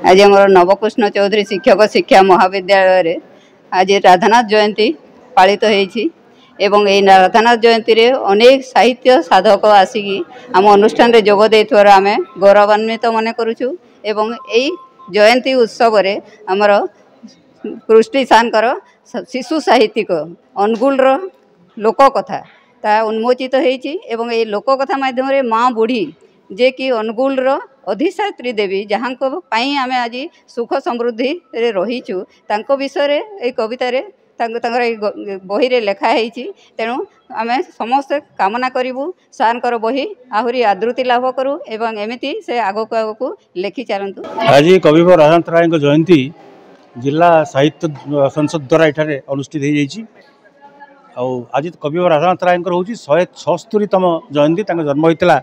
आज आम नवकृष्ण चौधरी शिक्षक शिक्षा महाविद्यालय आज राधानाथ जयंती पालित होती एवं ये राधानाथ जयंती रे अनेक साहित्य साधक आसिकी आम अनुष्ठान रे जोग देइथवार आमे गौरवान्वित मन करूछु एवं एई जयंती उत्सव रे हमर कृष्टि सानकर शिशु साहित्यिक अनुगुल रो लोक कथा ता उन्मोचित होईची एवं ए लोक कथा माध्यम रे माँ बुढ़ी जे कि अनुगुल रो अधिष्ठात्री देवी जहाँ पाई आमे आज सुख समृद्धि रे रहीचु तांको विषय रे ए कविता रे बही रे लेखा है तेणु आम समस्त कामना करूँ सार बही आहरी आदृति लाभ करूँ एवं एमती से आगक आगक लेखि चलतु। आज कविवर राधानाथ राय जयंती जिला साहित्य संसद द्वारा ये अनुष्ठित हो जाइए। आज कविवर राधानाथ राय हूँ 176तम जयंती जन्म होता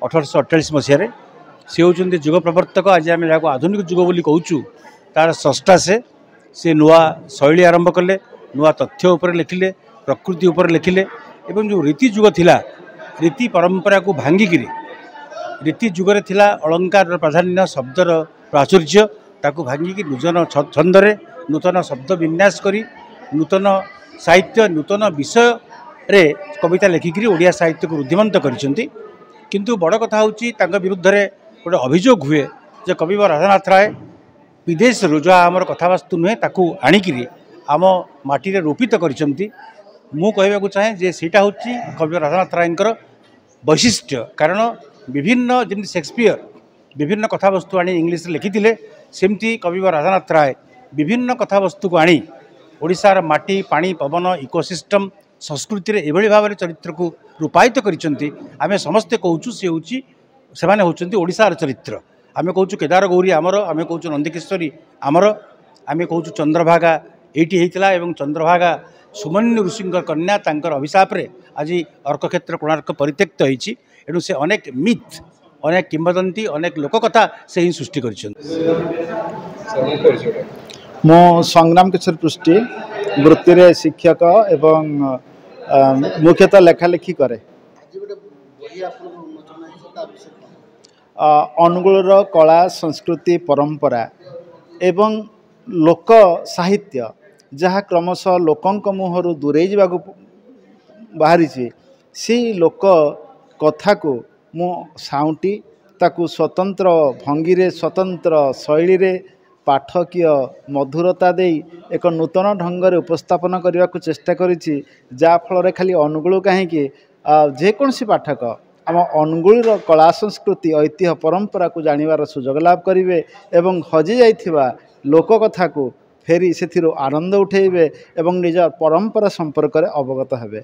1848 मसीह सी होती जुग प्रवर्तक। आज आम जहाँ आधुनिक जुग बोली कहूँ तार स्रष्टा से नुआ शैली आरंभ कले नुआ तथ्य उपर लिखिले प्रकृति उपर लिखिले एवं जो रीति जुग थिला रीति परंपरा को भांगिक रीति जुगरे थिला अलंकार प्राधान्य शब्दर प्राचुर्य ताकू भांगिक नूतन छंदरे नूतन शब्द विन्यास करी नूतन साहित्य नूतन विषय रे कविता लेखिकी ओडिया साहित्य को रुद्धिमंत करिसेंती। किंतु बड़ कथा होची तांका विरुद्ध रे गोटे अभियोग हुए जे कविवर राधानाथ राय विदेश जहाँ आमर कथावस्तु नुहे ताकू आणिकी आम माटी रे रोपित करिसेंती। मु कहबाकू चाहे जे सेटा होची कविवर राधानाथ रायंकर वैशिष्ट्य कारण विभिन्न जमी शेक्सपियर विभिन्न कथावस्तु आनी इंग्लिश लिखिथिले सेमती कविवर राधानाथ राय विभिन्न कथावस्तु को आनी ओडिशार माटी पानी पवन इकोसिस्टम संस्कृति रे एभली भाव चरित्र को रूपायित करिसेंती। आमे समस्ते कहूँ से होची सेमाने होचंती ओडिशार चरित्र। आमे कहूँ केदार गौरी आमर आमे कहूँ नंदिकेश्वरी आमर आमे कहूँ चंद्रभागा एटी होता एवं चंद्रभागा सुमन्यु ऋषिंकर कन्या तांकर अभिशाप रे आज अर्कक्षेत्र कोणार्क परित्यक्त होईची। एणु से अनेक मिथ अनेक किंवदंती अनेक लोककथा से ही सृष्टि कर। मो संग्राम किशोर पृष्टि वृत्ति रे शिक्षक एवं मुख्यतः लेखालेखी करे। अनुगुल कला संस्कृति परंपरा एवं लोक साहित्य जहाँ क्रमशः लोकंक मुहर दूरे जावाक बाहरी से लोक कथा को मु साउंटी ताकू स्वतंत्र भंगी रे स्वतंत्र शैली रे पाठकीय मधुरता दे एक नूतन ढंग से उपस्थापन करने को चेष्टा करिछि जा फल खाली अनुगुल कहीं जेकोसी पाठक आम अनुगुल कला संस्कृति ऐतिह्य परंपरा को जानिबार सुजोग लाभ करेंगे एवं हजि जाइथिबा लोक कथा को फेरी से आनंद उठेबे एवं निज परंपरा संपर्क में अवगत हेबे।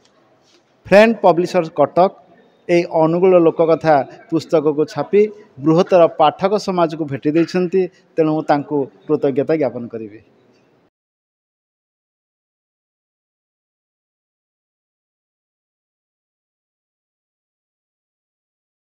फ्रेंड पब्लिशर्स कटक ए अनुगुल लोककथा पुस्तक को छापी बृहत्तर पाठक समाज को भेटी देइछन्ति तेणु तांको कृतज्ञता ज्ञापन करिबे।